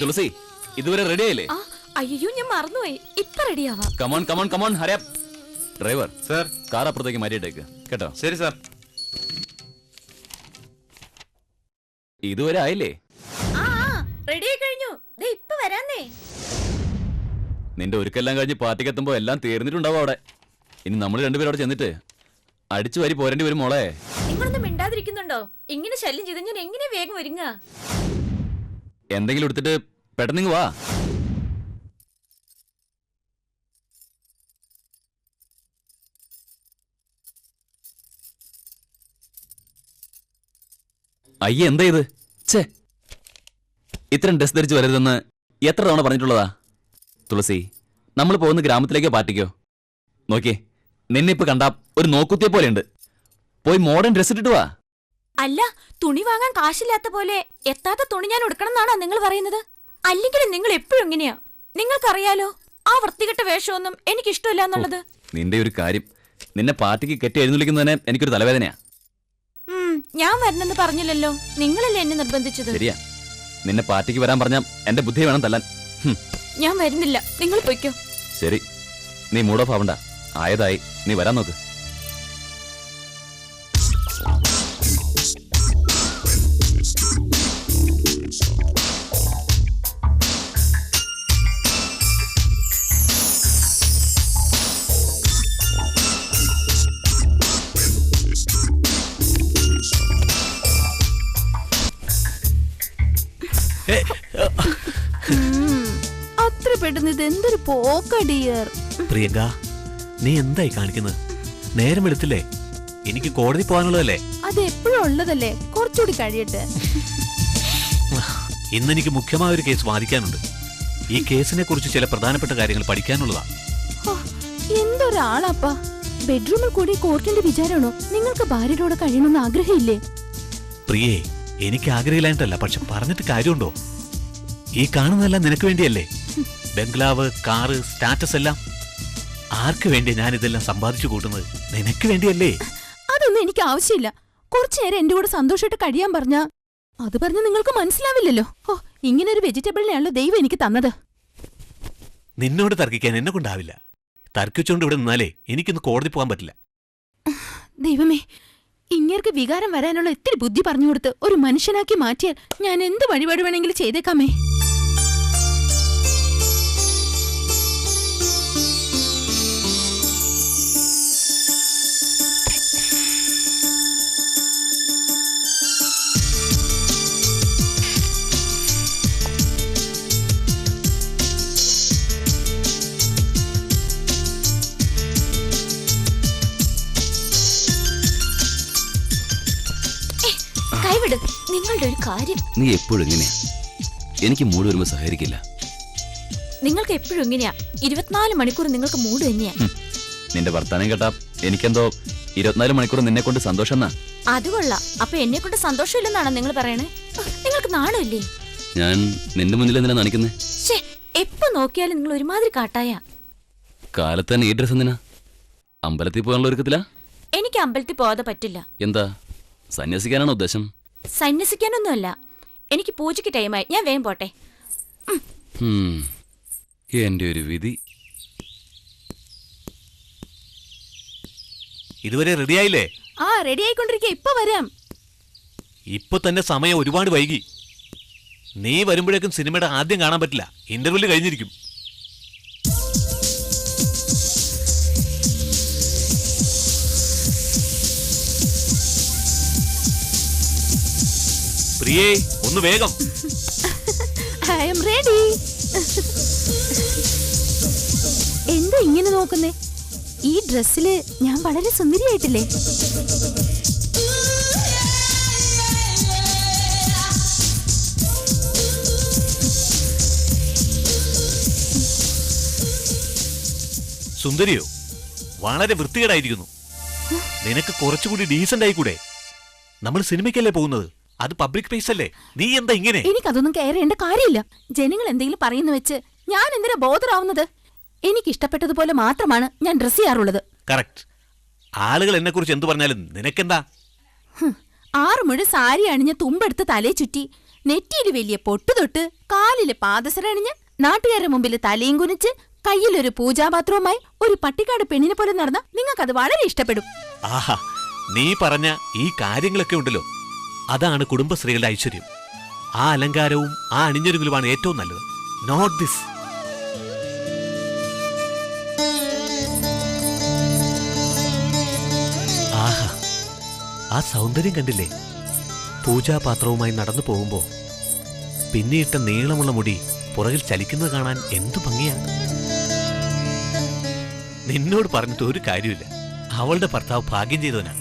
തുളസി, ഇതുവരെ റെഡി ആയില്ലേ? അയ്യോ, ഞാൻ മറന്നുപോയി. ഇപ്പൊ റെഡിയാവാം. Come on come on come on, Hari up. Driver sir, car അപ്പുറത്തേക്ക് മാറ്റിയിട്ടേക്ക് കേട്ടോ. ശരി സാർ. ഇതുവരെ ആയില്ലേ? റെഡി ആയി കഴിഞ്ഞു. ഇപ്പൊ വരാന്നേ. നിന്റെ ഒരുക്കെല്ലാം കഴിഞ്ഞ് പാർട്ടിക്ക് എത്തുമ്പോ എല്ലാം തീർന്നിട്ടുണ്ടാവും അവിടെ. ഇനി നമ്മൾ രണ്ടുപേരും അവിടെ ചെന്നിട്ട് അടിച്ചു വാരി പോരേണ്ടി വരും മോളെ. നിങ്ങളൊന്നും മിണ്ടാതിരിക്കുന്നുണ്ടോ? ഇങ്ങനെ ശല്യം ചെയ്ത് ഞാൻ എങ്ങനെ വേഗം ഒരുങ്ങ? എന്തെങ്കിലും എടുത്തിട്ട് പെട്ടെന്ന് വാ. അയ്യേ, എന്താ ഇത്? ഛേ, ഇത്രയും ഡ്രസ് ധരിച്ച് വരരുതെന്ന് എത്ര തവണ പറഞ്ഞിട്ടുള്ളതാ? തുളസി, നമ്മൾ പോകുന്ന ഗ്രാമത്തിലേക്കോ പാർട്ടിക്കോ? നോക്കിയേ, നിന്നെ ഇപ്പൊ കണ്ടാ ഒരു നോക്കുത്തിയെ പോലെയുണ്ട്. പോയി മോഡേൺ ഡ്രസ് ഇട്ടിട്ട് വാ. അല്ല, തുണി വാങ്ങാൻ കാശില്ലാത്ത പോലെ എത്താത്ത തുണി ഞാൻ എടുക്കണം എന്നാണോ നിങ്ങൾ പറയുന്നത്? അല്ലെങ്കിലും നിങ്ങൾ എപ്പോഴും എങ്ങനെയാ? നിങ്ങൾക്കറിയാലോ ആ വൃത്തികെട്ട വേഷമൊന്നും എനിക്കിഷ്ടമില്ല എന്നുള്ളത്. നിന്റെ ഒരു കാര്യം, നിന്നെ പാർട്ടിക്ക് കെട്ടി എഴുന്നള്ളിക്കുന്നതിന് എനിക്കൊരു തലവേദനയാ. ഞാൻ വരണമെന്ന് പറഞ്ഞില്ലല്ലോ, നിങ്ങളല്ലേ എന്നെ നിർബന്ധിച്ചത്. ശരിയാ, നിന്നെ പാർട്ടിക്ക് വരാൻ പറഞ്ഞാ എന്റെ ബുദ്ധി വേണം തല്ലാൻ. ഞാൻ വരുന്നില്ല, നിങ്ങൾ പൊയ്ക്കോ. ശരി, നീ മൂഡ് ഓഫ് ആവണ്ട. ആയതായി, നീ വരാൻ നോക്ക്. അത്ര പെട്ടെന്ന് ഇത് എന്തൊരു പോക്കടിയർ. പ്രിയങ്ക, നീ എന്തായി കാണിക്കുന്നത്? നേരം എടുത്തില്ലേ? എനിക്ക് കോടതി പോകാനുള്ളതല്ലേ? അത് എപ്പോഴും ഉള്ളതല്ലേ, കുറച്ചുകൂടി കഴിയട്ടെ. ഇന്നെനിക്ക് മുഖ്യമായ ഒരു കേസ് വാദിക്കാനുണ്ട്. ഈ കേസിനെ കുറിച്ച് ചില പ്രധാനപ്പെട്ട കാര്യങ്ങൾ പഠിക്കാനുള്ളതാ. എന്തൊരാളാപ്പാ! ബെഡ്റൂമിൽ കൂടി കോർട്ടിന്റെ വിചാരണോ? നിങ്ങൾക്ക് ഭാര്യയോട് കഴിയണമെന്ന് ആഗ്രഹമില്ലേ? പ്രിയേ, എനിക്ക് ആഗ്രഹമില്ലായിട്ടല്ല, പക്ഷെ പറഞ്ഞിട്ട് കാര്യമുണ്ടോ? ഈ കാണുന്നതെല്ലാം നിനക്ക് വേണ്ടിയല്ലേ? ബംഗ്ലാവ്, കാറ്, സ്റ്റാറ്റസ് എല്ലാം ആർക്ക് വേണ്ടി ഞാൻ ഇതെല്ലാം സമ്പാദിച്ചു കൂട്ടുന്നത്? നിനക്ക് വേണ്ടിയല്ലേ? അതൊന്നും എനിക്ക് ആവശ്യമില്ല. കുറച്ചു നേരം എന്റെ കൂടെ സന്തോഷമായിട്ട് കഴിയാൻ പറഞ്ഞാ അത് പറഞ്ഞ് നിങ്ങൾക്ക് മനസ്സിലാവില്ലല്ലോ. ഇങ്ങനെ ഒരു വെജിറ്റബിളിനെയാണല്ലോ ദൈവം എനിക്ക് തന്നത്. നിന്നോട് തർക്കിക്കാൻ എന്നെ കൊണ്ടാവില്ല. തർക്കിച്ചോണ്ട് ഇവിടെ നിന്നാലേ എനിക്കൊന്ന് കോടതി പോകാൻ പറ്റില്ല. ദൈവമേ, ഇങ്ങേർക്ക് വികാരം വരാനുള്ള ഇത്തിരി ബുദ്ധി പറഞ്ഞു കൊടുത്ത് ഒരു മനുഷ്യനാക്കി മാറ്റിയാൽ ഞാൻ എന്ത് വഴിപാട് വേണമെങ്കിലും ചെയ്തേക്കാമേ. നിങ്ങളുടെ ഒരു കാര്യം, നീ എപ്പോഴും എങ്ങനെയാ? എനിക്ക് മൂഡ് വരുമ്പോ സഹകരിക്കില്ല. നിങ്ങൾക്ക് എപ്പോഴും എങ്ങനെയാ? 24 മണിക്കൂർ നിങ്ങൾക്ക് മൂഡ് തന്നെയാ. നിന്റെ വർത്താനം കേട്ടാ എനിക്കെന്തോ 24 മണിക്കൂർ നിന്നെ കൊണ്ട് സന്തോഷം എന്നാ. അത് കൊള്ളാം. അപ്പൊ എന്നെ കൊണ്ട് സന്തോഷമില്ലെന്നാണോ നിങ്ങൾ പറയണേ? നിങ്ങൾക്ക് നാണമില്ലേ? ഞാൻ നിന്റെ മുന്നിൽ എന്തിനാ നണിക്കുന്നേ? എപ്പോ നോക്കിയാലും നിങ്ങൾ ഒരുമാതിരി കാട്ടായ. കാലത്ത് തന്നെ ഈ ഡ്രസ് എന്തിനാ? അമ്പലത്തിൽ പോകാനുള്ള ഒരുക്കത്തിലാ? എനിക്ക് അമ്പലത്തിൽ പോകാതെ പറ്റില്ല. എന്താ, സന്യസിക്കാനാണോ ഉദ്ദേശം? സന്യസിക്കാനൊന്നുമല്ല, എനിക്ക് പൂജയ്ക്ക് ടൈമായി. ഞാൻ വേഗം പോട്ടെ. എന്റെ ഒരു വിധി. ഇതുവരെ റെഡിയായില്ലേ? റെഡി ആയിക്കൊണ്ടിരിക്കുക. ഇപ്പൊ വരാം. ഇപ്പൊ തന്നെ സമയം ഒരുപാട് വൈകി. നീ വരുമ്പോഴേക്കും സിനിമയുടെ ആദ്യം കാണാൻ പറ്റില്ല. ഇന്റർവെല് കഴിഞ്ഞിരിക്കും. പ്രിയേ, ഒന്ന് വേഗം. I am ready. എന്താ ഇങ്ങനെ നോക്കുന്നേ? ഈ ഡ്രസ്സില് ഞാൻ വളരെ സുന്ദരിയായിട്ടില്ലേ? സുന്ദരിയോ? വളരെ വൃത്തികേടായിരിക്കുന്നു. നിനക്ക് കുറച്ചുകൂടി ഡീസന്റ് ആയിക്കൂടെ? നമ്മൾ സിനിമയ്ക്കല്ലേ പോകുന്നത്? അത് പബ്ലിക് പ്ലേസ് അല്ലേ? നീ എന്താ ഇങ്ങനെ? എനിക്കതൊന്നും കെയർ ചെയ്യേണ്ട കാര്യമില്ല. ജനങ്ങൾ എന്തെങ്കിലും പറയുന്ന വെച്ച് ഞാൻ എന്തിനാ ബോധറാവുന്നത്? എനിക്ക് ഇഷ്ടപ്പെട്ടതുപോലെ മാത്രമാണ് ഞാൻ ഡ്രസ് ചെയ്യാറുള്ളത്. കറക്റ്റ്. ആളുകൾ എന്നെ കുറിച്ച് എന്തു പറഞ്ഞാലും നിനക്കെന്താ? 6 മുഴ സാരി അണിഞ്ഞ് തുമ്പെടുത്ത് തലേ ചുറ്റി, നെറ്റിയിൽ വലിയ പൊട്ടു തൊട്ട്, കാലില് പാദസരണിഞ്ഞ്, നാട്ടുകാരുടെ മുമ്പിൽ തലയും കുനിച്ച്, കയ്യിലൊരു പൂജാപാത്രവുമായി ഒരു പട്ടിക്കാട് പെണ്ണിനെ പോലെ നടന്ന നിങ്ങൾക്കത് വളരെ ഇഷ്ടപ്പെടും. ആഹാ, നീ പറഞ്ഞ ഈ കാര്യങ്ങളൊക്കെ ഉണ്ടല്ലോ, അതാണ് കുടുംബശ്രീകളുടെ ഐശ്വര്യം. ആ അലങ്കാരവും ആ അണിഞ്ഞൊരുങ്ങലുമാണ് ഏറ്റവും നല്ലത്. Not this. ആഹാ, ആ സൗന്ദര്യം കണ്ടില്ലേ? പൂജാപാത്രവുമായി നടന്നു പോകുമ്പോ പിന്നിയിട്ട നീളമുള്ള മുടി പുറകിൽ ചലിക്കുന്നത് കാണാൻ എന്തു ഭംഗിയാണ്. നിന്നോട് പറഞ്ഞിട്ട് ഒരു കാര്യമില്ല, അവളുടെ ഭർത്താവ് ഭാഗ്യം ചെയ്തവനാ.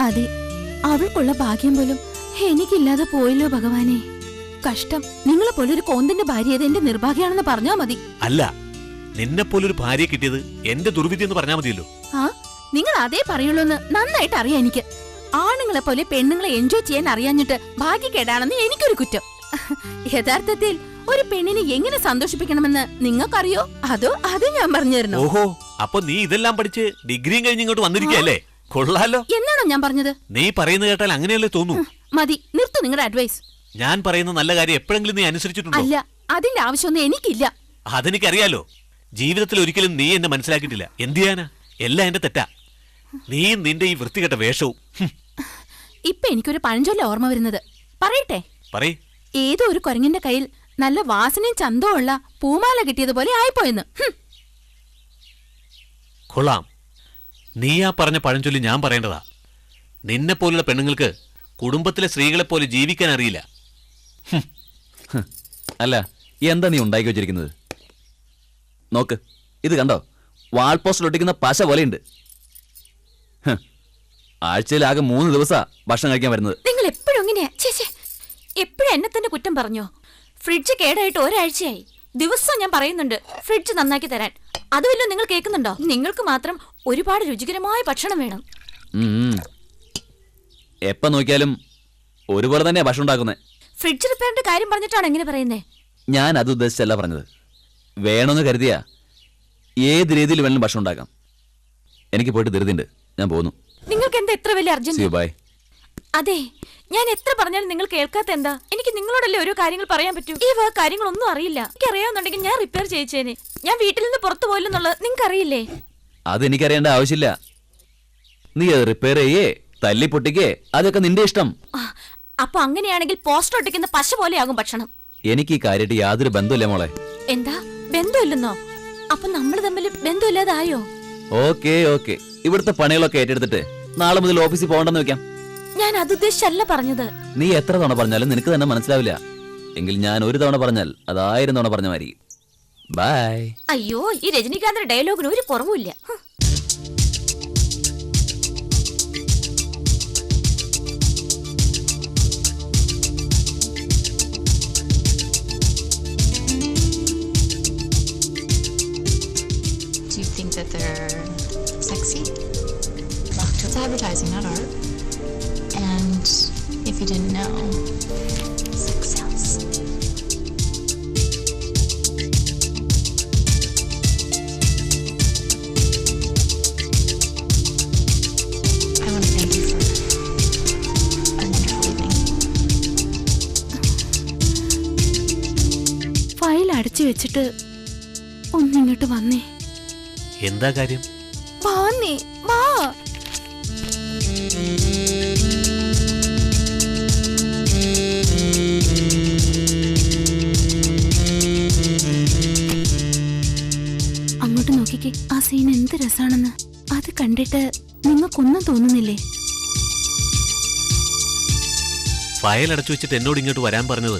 അതെ, അവൾക്കുള്ള ഭാഗ്യം പോലും എനിക്കില്ലാതെ പോയല്ലോ ഭഗവാനെ. കഷ്ടം. നിങ്ങളെ പോലെ ഒരു കോന്തന്റെ ഭാര്യ എന്റെ നിർഭാഗ്യാണെന്ന് പറഞ്ഞാ മതി. അല്ല, നിന്നെപ്പോലൊരു ഭാര്യയെ കിട്ടിയത് എന്റെ ദുർവിധി എന്ന് പറഞ്ഞാൽ മതിയല്ലോ. ആ, നിങ്ങൾ അതേ പറയുള്ളൂന്ന് നന്നായിട്ട് അറിയാം എനിക്ക്. ആണുങ്ങളെ പോലെ പെണ്ണുങ്ങളെ എൻജോയ് ചെയ്യാൻ അറിയാഞ്ഞിട്ട് ഭാഗ്യക്കേടാണെന്ന് എനിക്കൊരു കുറ്റം. യഥാർത്ഥത്തിൽ ഒരു പെണ്ണിനെ എങ്ങനെ സന്തോഷിപ്പിക്കണമെന്ന് നിങ്ങൾക്കറിയോ, അതോ അത് ഞാൻ പറഞ്ഞു തരണോ? ഓഹോ, അപ്പൊ നീ ഇതെല്ലാം പഠിച്ച് ഡിഗ്രിയും കഴിഞ്ഞ് ഇങ്ങോട്ട് വന്നിരിക്കല്ലേ? കൊള്ളാലോ. എന്നാണോ ഞാൻ പറഞ്ഞത്? നീ പറയുന്നത് കേട്ടാൽ അങ്ങനെയല്ലേ തോന്നൂ. മതി, നിർത്ത് നിങ്ങളുടെ അഡ്വൈസ്. ഞാൻ പറയുന്ന നല്ല കാര്യം എപ്പോഴെങ്കിലും നീ അനുസരിച്ചിട്ടുണ്ടോ? അല്ല, അതിന്റെ ആവശ്യമൊന്നും എനിക്കില്ല. അതെനിക്കറിയാലോ. ജീവിതത്തിൽ ഒരിക്കലും നീ എന്നെ മനസ്സിലാക്കിയിട്ടില്ല. എന്ത് ചെയ്യാനാ? എല്ലാം എന്റെ തെറ്റാ. നീയും നിന്റെ ഈ വൃത്തികെട്ട വേഷവും. ഇപ്പൊ എനിക്കൊരു പഴഞ്ചൊല്ല ഓർമ്മ വരുന്നത്. പറയട്ടെ? പറയ്. ഏതോ ഒരു കുരങ്ങിന്റെ കയ്യിൽ നല്ല വാസനയും ചന്തവും ഉള്ള പൂമാല കിട്ടിയതുപോലെ ആയിപ്പോയെന്ന്. കൊള്ളാം. നീ ആ പറഞ്ഞ പഴഞ്ചൊല്ലി ഞാൻ പറയേണ്ടതാ. നിന്നെ പോലുള്ള പെണ്ണുങ്ങൾക്ക് കുടുംബത്തിലെ സ്ത്രീകളെ പോലെ ജീവിക്കാൻ അറിയില്ല. അല്ല, എന്താ നീ ഉണ്ടാക്കി വെച്ചിരിക്കുന്നത്? നോക്ക്, ഇത് കണ്ടോ? വാൾ പോസ്റ്റിൽ ഒട്ടിക്കുന്ന പശ പോലെയുണ്ട്. ആഴ്ചയിലാകെ 3 ദിവസാ ഭക്ഷണം കഴിക്കാൻ വരുന്നത്. നിങ്ങൾ എപ്പോഴും ഇങ്ങനെയാ. എപ്പോഴും എന്നെ തന്നെ കുറ്റം പറഞ്ഞോ? ഫ്രിഡ്ജ് കേടായിട്ട് ഒരാഴ്ചയായി. ദിവസം ഞാൻ പറയുന്നുണ്ട് ഫ്രിഡ്ജ് നന്നാക്കി തരാൻ. അതുമല്ലോ നിങ്ങൾ കേൾക്കുന്നുണ്ടോ? നിങ്ങൾക്ക് മാത്രം ഒരുപാട് രുചികരമായ ഭക്ഷണം വേണം. എപ്പ നോക്കിയാലും ഒരുപോലെ തന്നെയാ ഭക്ഷണം ഉണ്ടാക്കുന്നത്. ഫ്രിഡ്ജ് റിപ്പയറിന്റെ കാര്യം പറഞ്ഞിട്ടാണ് എങ്ങനെ പറയുന്നേ? ഞാൻ അത് ഉദ്ദേശിച്ചല്ല പറഞ്ഞത്. വേണമെന്ന് കരുതിയാ ഏത് രീതിയിൽ വേണമെങ്കിലും ഭക്ഷണം ഉണ്ടാക്കാം. എനിക്ക് പോയിട്ട് ധൃതിയുണ്ട്, ഞാൻ പോകുന്നു. നിങ്ങൾക്ക് എന്താ എത്ര വലിയ അർജന്റ്? ബൈ. അതെ, ഞാൻ എത്ര പറഞ്ഞാലും നിങ്ങൾ കേൾക്കാത്ത എന്താ? എനിക്ക് നിങ്ങളോടല്ലേ ഓരോ കാര്യങ്ങൾ പറയാൻ പറ്റൂ. ഈ കാര്യങ്ങളൊന്നും അറിയില്ല. എനിക്ക് അറിയാവുന്നുണ്ടെങ്കിൽ ഞാൻ റിപ്പയർ ചെയ്യിച്ചേനെ. ഞാൻ വീട്ടിൽ നിന്ന് പുറത്തു പോയില്ലെന്നുള്ളത് നിങ്ങൾക്ക് അറിയില്ലേ? അതെനിക്കറിയേണ്ട ആവശ്യമില്ല. നീ അത് റിപ്പയർ ചെയ്യേ തല്ലി പൊട്ടിക്കേ, അതൊക്കെ നിന്റെ ഇഷ്ടം. അപ്പൊ അങ്ങനെയാണെങ്കിൽ പോസ്റ്റർ ഒട്ടിക്കുന്ന പശ പോലെയാകും ഭക്ഷണം. എനിക്ക് ഈ കാര്യമായിട്ട് യാതൊരു ബന്ധമില്ല മോളെ. എന്താ ബന്ധമില്ലെന്നോ? അപ്പൊ നമ്മൾ തമ്മിൽ ബന്ധമില്ലാതായോ? ഓക്കെ ഓക്കെ, ഇവിടുത്തെ പണികളൊക്കെ ഏറ്റെടുത്തിട്ട് നാളെ മുതൽ ഓഫീസിൽ പോകണ്ടെന്ന് വെക്കാം. ഞാൻ അത് ഉദ്ദേശിച്ചല്ല പറഞ്ഞത്. നീ എത്ര തവണ പറഞ്ഞാലും നിനക്ക് തന്നെ മനസ്സിലാവില്ല. എങ്കിൽ ഞാൻ ഒരു തവണ പറഞ്ഞാൽ അത് 1000 തവണ പറഞ്ഞ മാതിരി. ബൈ. അയ്യോ, ഈ രജനികാന്തിന്റെ ഡയലോഗിന് ഒരു കുറവുമില്ല. Do you think that they're sexy? It's advertising, not art. And if you didn't know, sex sells. I want to thank you for a wonderful evening. File അടച്ചു വെച്ചിട്ട് ഒന്നിങ്ങോട്ട് വന്നേ. എന്താ കാര്യം? വാന്നേ, വാ. അങ്ങോട്ട് നോക്കിക്കേ, ആ സീൻ എന്ത് രസാണെന്ന്. അത് കണ്ടിട്ട് നിങ്ങൾക്കൊന്നും തോന്നുന്നില്ലേ? ഫയൽ അടച്ചു വെച്ചിട്ട് എന്നോട് ഇങ്ങോട്ട് വരാൻ പറഞ്ഞത്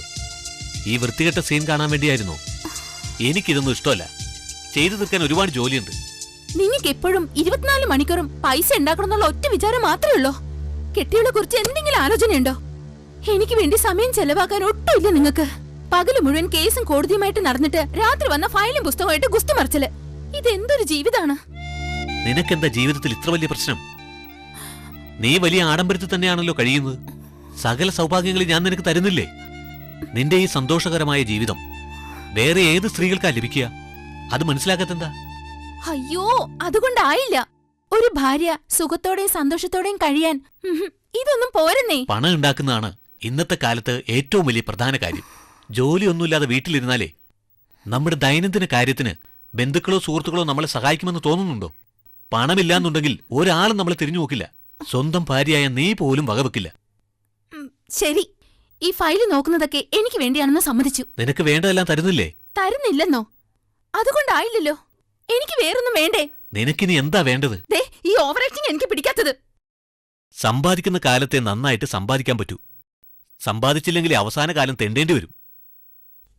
ഈ വൃത്തികെട്ട സീൻ കാണാൻ വേണ്ടിയായിരുന്നോ? എനിക്കിതൊന്നും ഇഷ്ടമല്ല. ചെയ്തു തീർക്കാൻ ഒരുപാട് ജോലിയുണ്ട്. നിങ്ങൾക്ക് എപ്പോഴും 24 മണിക്കൂറും പൈസ ഉണ്ടാക്കണം എന്നുള്ള ഒറ്റ വിചാരം മാത്രമേ ഉള്ളൂ. കെട്ടികളെ കുറിച്ച് എന്തെങ്കിലും ആലോചനയുണ്ടോ? എനിക്ക് വേണ്ടി സമയം ചെലവാക്കാൻ ഒട്ടുമില്ല നിങ്ങൾക്ക്. പകല് മുഴുവൻ കേസും കോടതിയുമായിട്ട് നടന്നിട്ട് രാത്രി വന്ന ഫയലും പുസ്തകമായിട്ട് ഗുസ്തി മറിച്ചല്. ഇതെന്തൊരു ജീവിതാണ്? നിനക്കെന്താ ജീവിതത്തിൽ ഇത്ര വലിയ പ്രശ്നം? നീ വലിയ ആഡംബരത്തിൽ തന്നെയാണല്ലോ കഴിയുന്നത്. സകല സൗഭാഗ്യങ്ങളും ഞാൻ നിനക്ക് തരുന്നില്ലേ? നിന്റെ ഈ സന്തോഷകരമായ ജീവിതം വേറെ ഏത് സ്ത്രീകൾക്കാ ലഭിക്കുക? അത് മനസ്സിലാക്കത്തെന്താ? അയ്യോ, അതുകൊണ്ടായില്ല. ഒരു ഭാര്യ സുഖത്തോടെയും സന്തോഷത്തോടെയും കഴിയാൻ ഇതൊന്നും പോരെന്നേ. പണം ഉണ്ടാക്കുന്നതാണ് ഇന്നത്തെ കാലത്ത് ഏറ്റവും വലിയ പ്രധാന കാര്യം. ജോലിയൊന്നുമില്ലാതെ വീട്ടിലിരുന്നാലേ നമ്മുടെ ദൈനംദിന കാര്യത്തിന് ബന്ധുക്കളോ സുഹൃത്തുക്കളോ നമ്മളെ സഹായിക്കുമെന്ന് തോന്നുന്നുണ്ടോ? പണമില്ലാന്നുണ്ടെങ്കിൽ ഒരാളും നമ്മളെ തിരിഞ്ഞു നോക്കില്ല. സ്വന്തം ഭാര്യയായ നീ പോലും വകവെക്കില്ല. ശരി, ഈ ഫയല് നോക്കുന്നതൊക്കെ എനിക്ക് വേണ്ടിയാണെന്ന് സമ്മതിച്ചു. നിനക്ക് വേണ്ടതെല്ലാം തരുന്നില്ലേ? തരുന്നില്ലെന്നോ? അതുകൊണ്ടായില്ലല്ലോ. എനിക്ക് വേറൊന്നും വേണ്ടേ? നിനക്കിനി എന്താ വേണ്ടത്? ദേ, ഈ ഓവർ ആക്ടിങ് എനിക്ക് പിടിക്കാത്തത്. സമ്പാദിക്കുന്ന കാലത്തെ നന്നായിട്ട് സമ്പാദിക്കാൻ പറ്റൂ. സമ്പാദിച്ചില്ലെങ്കിൽ അവസാന കാലം തെണ്ടേണ്ടി വരും.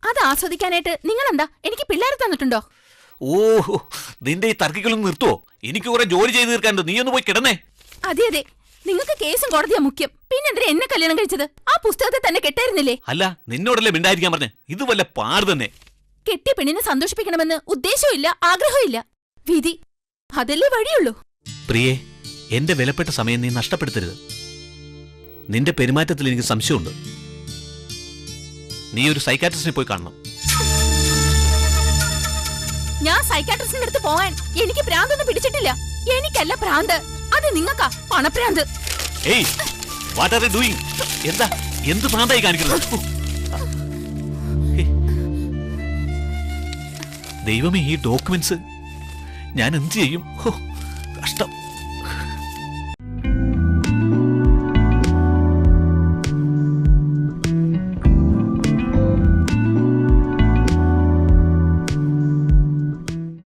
അത് ആസ്വദിക്കാനായിട്ട് നിങ്ങളെന്താ എനിക്ക് പിള്ളേരെ തന്നിട്ടുണ്ടോ? ഓഹോ, നിന്റെ ഈ തർക്കികളൊന്നും നിർത്തുവോ? എനിക്ക് കുറെ ജോലി ചെയ്ത് തീർക്കാനുണ്ട്. നീ ഒന്ന് പോയി കിടന്നേ. അതെ അതെ, നിങ്ങൾക്ക് കേസും കോടതിയാ മുഖ്യം. പിന്നെന്തിനാ എന്നെ കല്യാണം കഴിച്ചത്? ആ പുസ്തകത്തെ തന്നെ കെട്ടായിരുന്നില്ലേ? അല്ല, നിന്നോടല്ലേ മിണ്ടായിരിക്കാൻ പറഞ്ഞേ? ഇത് വല്ല പാട് തന്നെ. കെട്ടിയ പെണ്ണിനെ സന്തോഷിപ്പിക്കണമെന്ന് ഉദ്ദേശവും ഇല്ല, ആഗ്രഹവും ഇല്ല. വിധി അതല്ലേ വഴിയുള്ളൂ. പ്രിയേ, എന്റെ വിലപ്പെട്ട സമയം നീ നഷ്ടപ്പെടുത്തരുത്. നിന്റെ പെരുമാറ്റത്തിൽ എനിക്ക് സംശയമുണ്ട്. നീ ഒരു സൈക്കാട്രിസ്റ്റിനെ പോയി കാണണം. ഞാൻ സൈക്കാട്രിസ്റ്റിന്റെ അടുത്ത് പോകാൻ എനിക്ക് ഭ്രാന്തൊന്നും പിടിച്ചിട്ടില്ല. എനിക്കല്ല ഭ്രാന്ത്, അത് നിങ്ങൾക്കാ പണഭ്രാന്ത്. ഏയ്, വാട്ട് ആർ യു ഡൂയിങ്? എന്താ എന്ത് ഭ്രാന്തായി കാണിക്കുന്നത്? ദൈവമേ, ഈ ഡോക്യുമെന്റ്സ് ഞാൻ എന്ത് ചെയ്യും? കഷ്ടം.